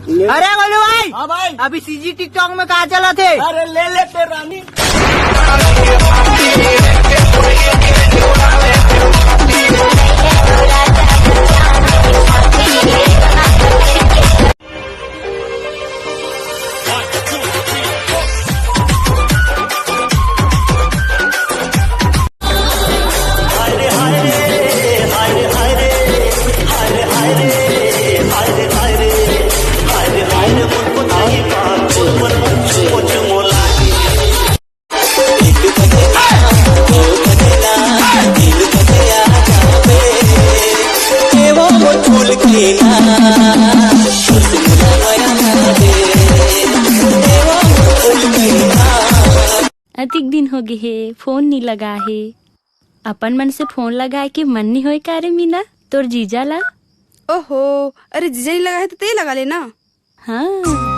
अरे बोलो भाई। हाँ भाई। अभी सीजी टिकटॉक में कहा चला थे? अरे ले लेते रानी। अधिक दिन हो गए है, फोन नहीं लगा है। अपन मन से फोन लगाए के मन नहीं होए का रे मीना तोर जीजा ला? ओहो, अरे जीजा नहीं लगा है तो ते लगा लेना। हाँ